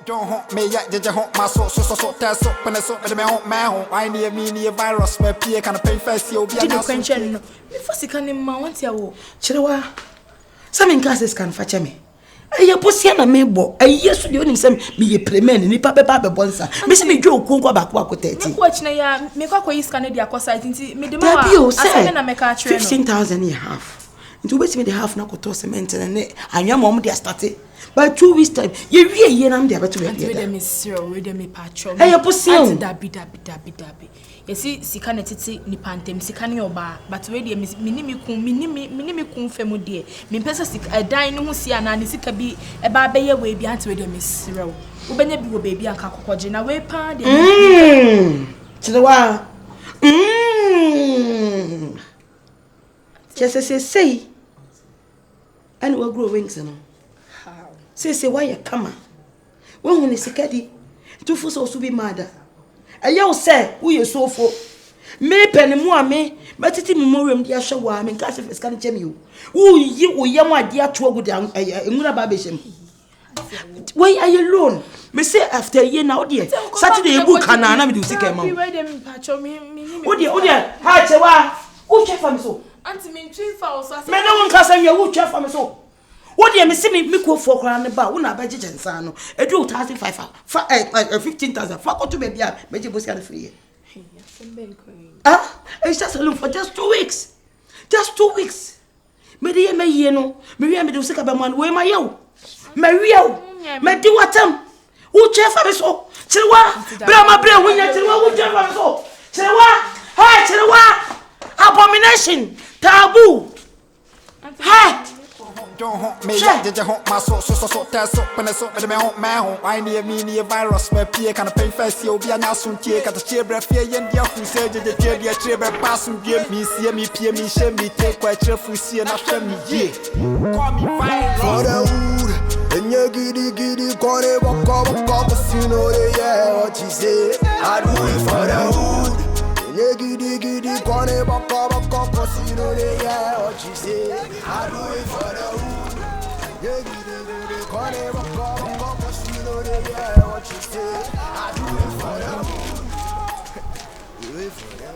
Don't haunt me yet, did you haunt my soul? So, test up and it's up with me haunt my home. I need me near virus, my peer can pay first. You'll be a question. Before she can in my want you. Chilewa, some in classes can fetch me. I pussy and a mebo. I yes, you only send me a premen in the papa bonsa. Miss me Joe Kungo back what watch na make a quiz Canada cosite into me the more 15,000 a half. Into which me the half no cost cement and your mom they started. By 2 weeks time, you really am there to read me zero, read me patron. Hey, pussy, dabi. You see, Sikanetiti, Nipantem, Sikani Oba, but ready, minimi cum femudie. Me pesa sick a dine who see an anisikabi, a baby away behind to read Miss Zero. Ubene be baby and Kakojin away pan. To the while. Just as I say, and we'll grow wings and all. Say why you come? When is a caddy? Two for so to be mad. A young say, who you so for? Me penny more me, but it's memoriam dear show I'm in class if it's can't tell you. Who you young my dear trouble down a babisham. Why are you alone? Me say after a year now, dear. Saturday book and I do sick a mom. Oh dear, hi, Chewa. Who check for me so? Auntie mean 3 fowls. Man, no one can say you would check for me so. What do you miss me go for crown about? When I budget and sano, a do 15,000. Fuck to baby, but you was free. Ah, it's just a look for just 2 weeks. Just 2 weeks. Maria may you know, Maria may do sick about man, where my yo. Maria, may do what who chair for me so? Chilewa, Brahma Bray, when you tell who chair for me so? Chilewa, hi, Chilewa, abomination, taboo. Hi. Don't haunt me yet, did you haunt my soul? So, test up and it's up with me haunt my home. I need me near virus, my peer can pay first. You'll be an assumed take at the chair breath here, and the who said the chair, the chair pass and give me, see me, peer me, share me, take quite cheerful, see and after me, yeah. Call me virus. For the wood, and you giddy, call it, walk up, you know, yeah, what you say. I do it for the wood. Giddy, call it, walk up, you know, yeah, what you say. I do it for the wood. Giddy, call it, walk up, you know, yeah, what you say. I do it for the wood. Do it for the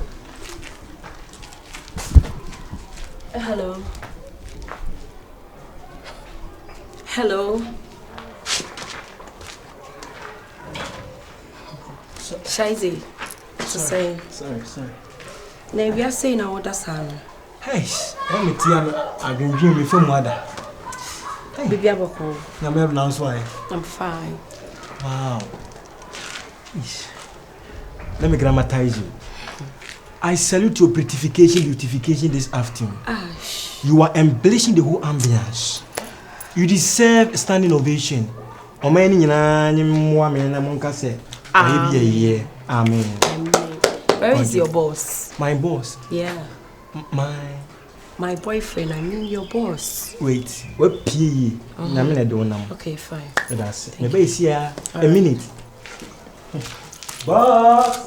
wood. Hello. Shizy. Sorry. Now we are saying our other son. Hey, let me tell you, I've been dreaming from mother. Baby, I'm okay. I'm fine. Wow. Let me grammatize you. I salute your beautification this afternoon. You are embellishing the whole ambience. You deserve a standing ovation. Amen. Where is your boss? My boss? Yeah. My boyfriend, I mean your boss. Wait, what PE? Okay, fine. That's it. Maybe it's here a minute. Boss!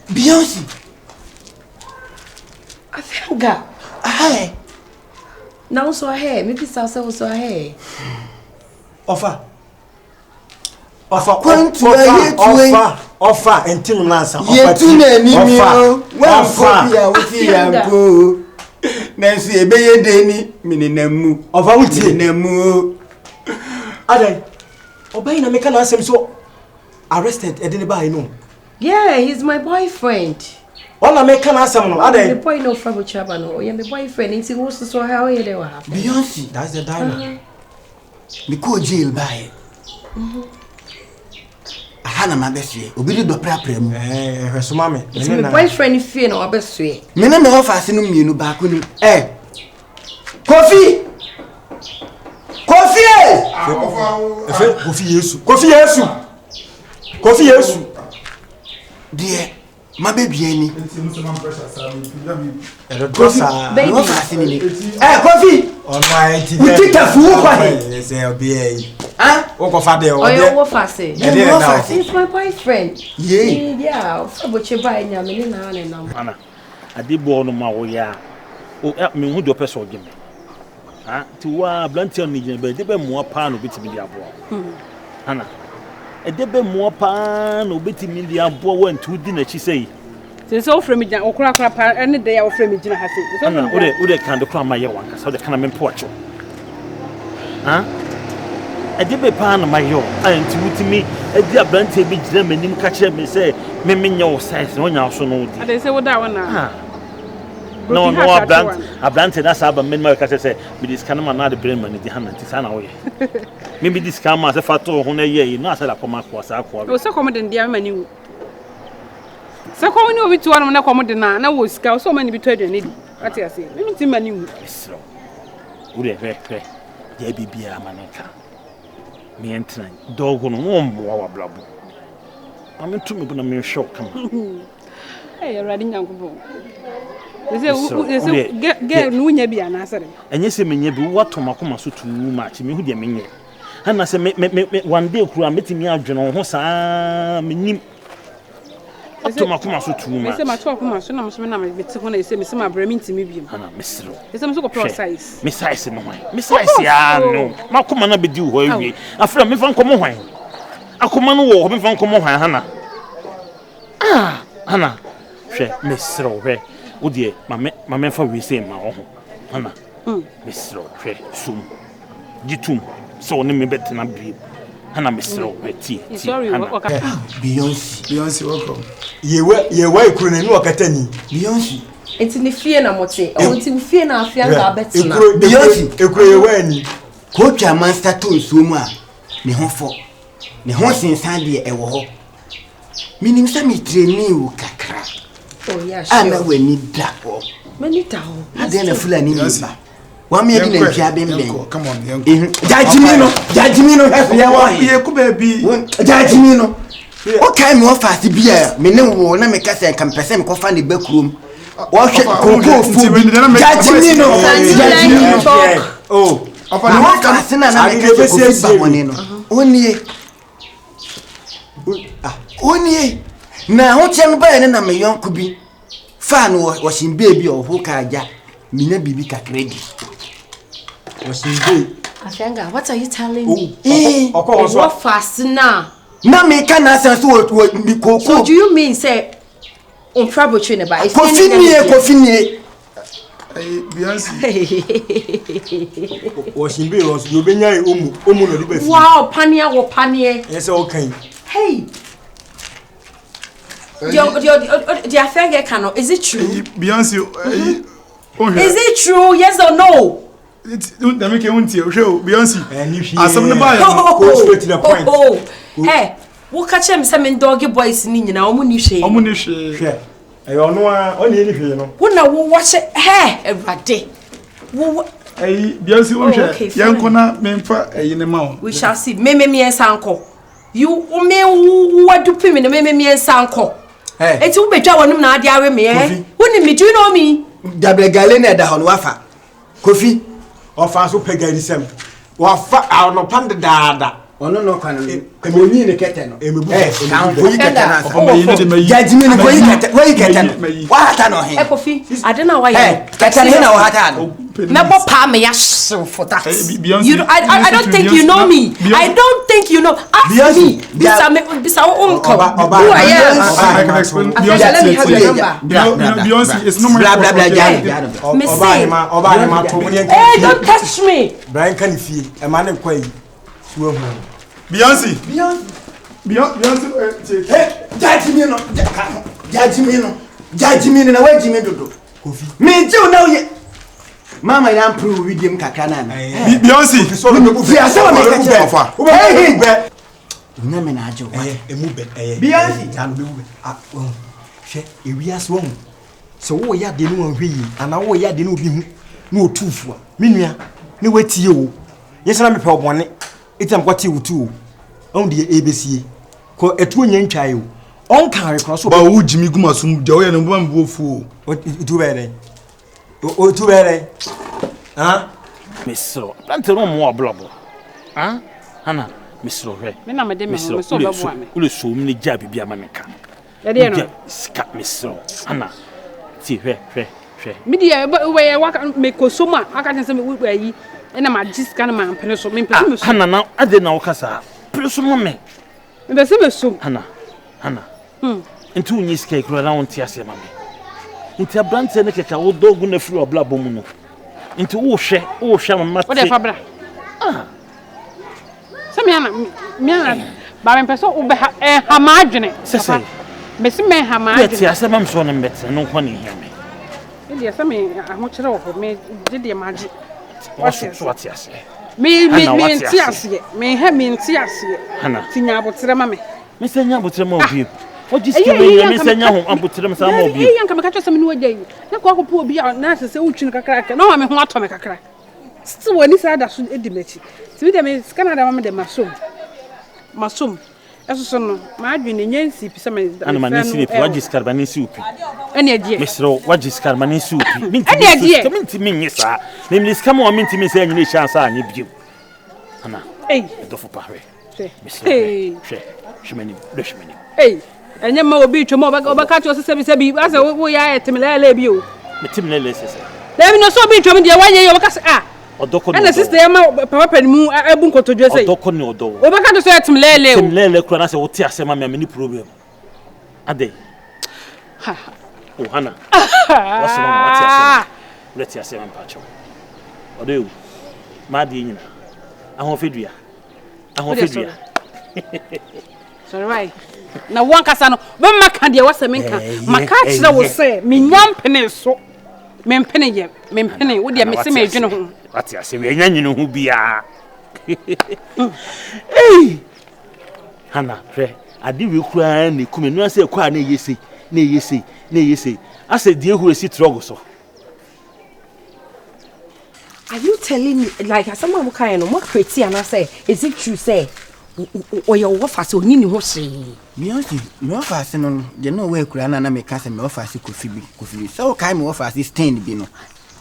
Beyonce. Afianga. Aye. Now so ahead. Maybe so ahead. Offer. And tell me answer. Ye too many well for you. Nancy ebeye deni minenemu. Offer with nemu. Ade. Obey na make an answer so arrested Edinburgh no. Yeah, he's my boyfriend. Wanna make an answer no? The boy no trouble chaba no. You're my boyfriend. It's also so how you they were happen. Beyonce, that's the diamond. Me call jail by. Hana my best way. Obi do pra mu. So mama. It's my boyfriend fear no best way. Me na me offer sinu mienu ba ko ni. Coffee. Kofi Yesu. Dear, my baby any. Coffee. Almighty. We take a fool. Yes, I'll be. Ah, It's my boyfriend. Yeah, but you buy him. Anna, I did born on my way. Oh, help me, who do a person give me? Ah, to a blunt on me, but they be more pan of it media boy. Anna, a debe more pan of it media boy went to dinner, she say. Since all from me, or crack up any day of frame in has it. Anna, would they kind of cry my young one, so they can have portrait. Huh? A debe pan of my young, and to me, a dear blunt be them and him catch them and say, Mimmy, your size, no, now so no. They say what that one now. No, I planted us up and made my cat say, with this kind of man, the brain man in the hand and Tisana away. Maybe this come as a photo on a year, not a command was a quarter. So common than the menu. So coming over to one of the common dinner, and I was scout so many betrayed and needy. What I say, let me see menu. So, would a very pray, there be a manaka. Me entering, dog on more blubber. I'm into me, but I'm a shock. Hey, you're riding young. Get no be an answer. And yes, me be what to Macoma so too much. Me who dear me. And I say, one day, crew, I'm meeting me out, General Hossa, me. Up to Macoma so too much. I say, my 12 months, and I'm swimming when I say, Miss my brain to me. Miss Row. It's some sort of process. Miss Ice, no way. Miss Ice, no. Macoma not be due, where after me from Comohine. I command war, me from Comohine, Hannah. Ah, Hannah. Miss Row, oh dear, my man for we say my own. Hannah, Miss Row, soon. Gitum, so name me better than be. Hannah, Miss Row, tea. Sorry, Beyonce, welcome. Ye were couldn't walk at any. Beyonce. It's in the fear and what's it? Oh, it's in fear now, fear Betsy. Beyonce, a queer way. Coach a master to Suma. Me home for. Me horse in Sandy a war. Meaning some training kakra. Oh, yeah, I know we need that. Many down. I didn't feel any. 1 million in Jabin. Come on, young. Judgmino, Judgmino. What kind of fast beer? Me no one make us a compassion can find the back room. What should go food? Judgmino. Oh, only. Now, what young boy and a young could be fan was in baby or who kaja, Mina Bibi credit. Was in baby. Afanga, what are you telling me? What fast now? Now, me can answer to what be called. So, do you mean say on trouble train about it? Coffee. Was in baby was you been wow, Pania or Pania. Yes, okay. Hey. The affair cannot. Is it true? Beyonce, is it true? Yes or no? Don't make you show Beyonce. And you as some buy go straight to the point. Hey, what catch him some doggy boys in now? Omunishi. I don't know anything. When I will watch it, hey, every day. Hey, Beyonce, young corner, member, in the mount. We shall see. Me and Sanko. You me what do pay me and Sanko. It's who be one na dia we me eh. Who me do you know me? Double galena da hon wafa. Kofi of us who pay sem. Wafa our no panda dada. Ono no kan e monyi ne keten. Kan ko yi keten Judgment ko yi keten. Where you keten? Wa hata no he. Kofi, I don't know why. Keten he na wa hata no. Never pa me so for that. You I don't think you know me. I don't think you know. Ask me. This our uncle. Who I am. I can explain. Let me have your number. Beyonce, it's not my blah blah blah. Hey, don't touch me. Brian can feel a man quay. Beyonce. Hey, judge me no way Jimmy do. Me too now ye. Mama ya prove with him kakana na. Beyonce. Hey, na me na ajo. Beyonce. She e wi as won. So wo ya de no anhwe yi ana wo ya de no bi hu na otufu a. Me nua ne watie o. Yesana me pe obone. Itam kwati wutu. On the ABC. Ko etu nya ntwa yo. On kan cross ba wo jimi guma sum je wo ye no ba mbo fu o tu bere o tu bere ha Misro plante no mo ablobo ha hana misro hwe me na me de me so ba bo ame ule so mni ja bibia ma meka ya de no ska misro hana ti hwe me de we waka me kosoma aka ten se me wu ayi na ma jiska na ma pene so me pese me so hana na ade na wokasa preso mo me pese me so hana Into unyi sika kura na wonti ase mame. Into abrante ne keka wo dogu na firi obla bomu no. Into wo hwe mama. Wo de fa bra. Se me ana ba me pese wo be ha ma adwene. Sese. Me se me ha ma adwene. Ti ase mam so no mbete no kwa ne hiame. E de se me aho kire wo me de ma agi. So ati ase. Me nti ase. Me ha me nti ase. Tinya abotre ma me. Me senya abotre ma obi. Ojiske me senya ho abotre ma sa ma obi. Yanka me ka twese me no wagyan. Na kwa ko po obi a na sese utwi kakra. Na wa me ho ato me kakra. Still wani sa da so edi mechi. Ti bi de me scanner da ma de masom. Eso so no ma adwene nyansi pise me. Ana ma nsi le wajiske ba nsi upi. Ene adie. Mesro wajiske ba nsi upi. Ene adie. Minti minye sa. Ne mi skama wa minti mi se anyine chance anye biu. Ana. Do fo pare. Hey. Shimeni. Hey. Enye ma obi twemo obaka to se bi ase wo ya etimlele bi o. Metimlele sese. Lebi no so bi twemo de wanye yo obaka Odoko no. Ana sister ya ma papa panimu abu nkotodwe sei. Odoko ni odo. Obaka to so etimlele o. Etimlele kura na se wo ti asema me ni problem. Ade. Ha. O hana. What's wrong what asema? Let ya asema mpacho. Odo. Ma de nyina. Ahofedua. Sorry right. Na wankasa no be maka de wase menka maka kire wo se menyampene so mempene wo de mese me dwene ho ati ase we nyanyine ho bia hana hwe ade we kura na kume no ase kwa na yesi ase die hu esi trogo so. Are you telling me like someone who kind of more crazy and I say is it true say or your offers or nini ho say Beyonce me offers no je no we kura na me ka say me offers kofi so kai me offers stain bi no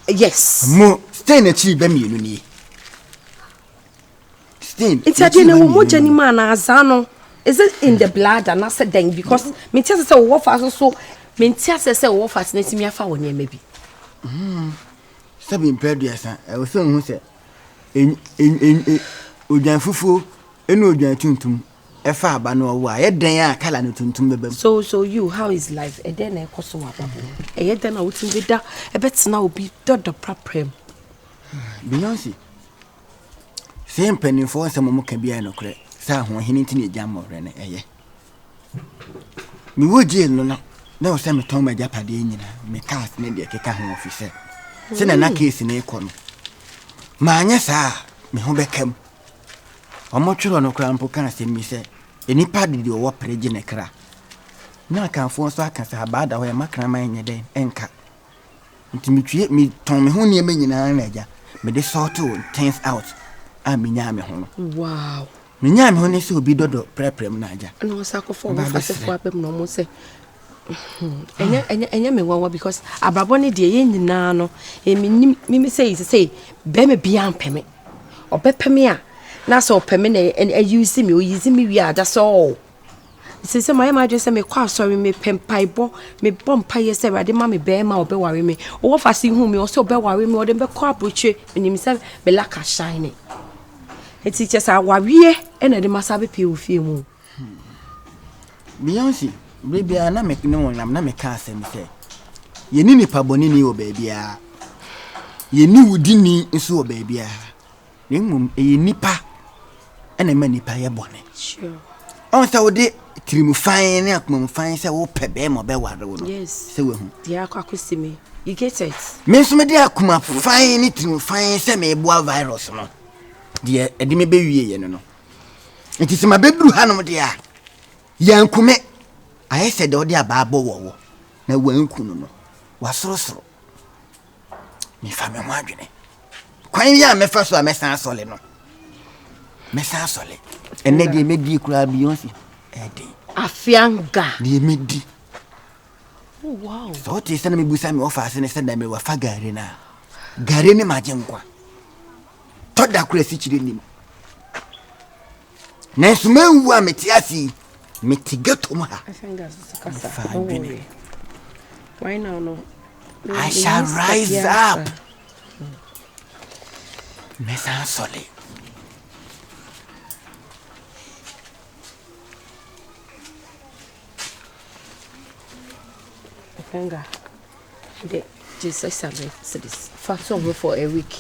yes mo stain na chi ba mienu ni stain it's a na wo jani man azano is it in the blood and I said then because me tell say wo offers so me tell say wo offers na timi afa woni ema bi sabi impeduasa e wo so hu se ojan fufu enu ojan tuntum e fa aba no wo a ye den a kala no tuntum bebam so you how is life e den na ekoso wa babo e ye den na wutin be da e betina obi dodo praprem Beyonce sem penin fo nsem mo ka bia no kre sa ho hini ntini jammo re ne eye mi wo jail no na o se me ton ma japade nyina me cast ne de keka ho officer se na case ne iko no ma anya sa me ho bekam omo twiro no kra mpo kan se mi se enipa de wo preje ne kra na kan fo so aka sa bada ho ya makra ma nye den enka ntimi twie mi ton me ho ne me nyina na ja me de sort things out a me nya me ho. Wow. Me nya me ho ne se obi dodo preprem na ja no sa ko fo fasefo abem no mo se enya me wawa because abrabo ne de ye nyina no me say be me bia ampeme obepeme a na so opeme na use me o use me wi ada so say my imagine say me kwa sorry me pempaibo me bompai say rade ma me be ma obe ware me o fa si hu me o so obe ware me o de be kwa approach me say be laka shine e teacher say wawie e na de masabe pe o fie mu Beyonce baby ana me no na me ka asem say ye ni nipa boni ni o baby a ye ni wudi ni nso o baby a nemum ye nipa ena ma nipa ye boni sure on say wo de trimu fine na akuma fine say wo pe be mo be ware wo no yes say we hu dia akosimi you get it me so me de akuma fine ni trimu fine say me boa virus no de edi me be wie ye no nti se ma be duru hanom de a yankume I said odi ababo wo na wanku no wasorosoro me fa me ho adwene kwan ya me fa so a me san sole no Mesa sole. Ene de medi kura Beyonce. Ede. Afianga. De medi. Oh wow. So te sana me busa me offer se ne se da me wa fa gare na. Gare ne maje nkwa. To da kura si chire nim. Na suma wu a metiasi. Metigato mu ha. Afianga kasa. Why now no? I shall rise up. Mesa sole. Afianga. Jesus said this. Fast over for a week.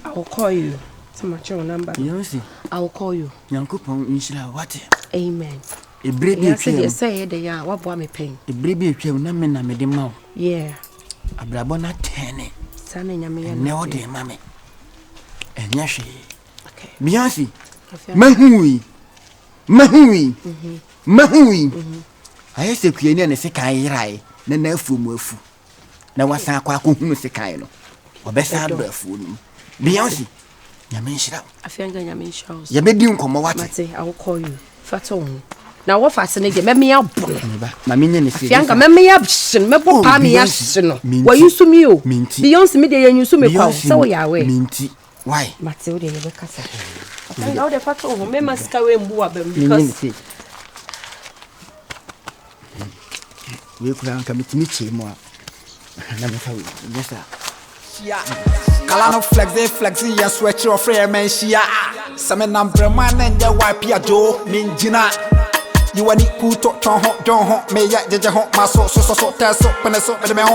I will call you. To my your number. Yes. I will call you. Yankopon inshira what? Amen. E brebi atwa. Yes, say the ya what boy me pain. E brebi atwa na me na me de ma. Yeah. Abrabo na tene. Sana nyame ya. Ne o de ma me. Enya hwe. Okay. Beyonce. Mahui. Aye se kue ne se kan yirai. Na na afu mu afu. Na wasan akwa hunu se kan no. Obesa do afu no. Beyonce. Nyame nshira. Afianga nyame nshira. Ye bedi nkomo wate. Mate, I will call you. Fato. Na wo fa sene de me ya bo. Ma menye ne se. Afianga me ya bshin me bo pa me ya hye no. Wa yusu mi o. Beyonce me de ya yusu me kwa. Se wo ya we. Minti. Why? Mate o de ye be kasa. Afianga o de fato me masika we mbu abam because we kura nka mitimi chemo a na me fa we. Yes sir. Kalano flexi ya switch or frame men shia. Some number man and ya wipe ya jo minjina. You want it cool to don't me ya jeje hot my so test up and so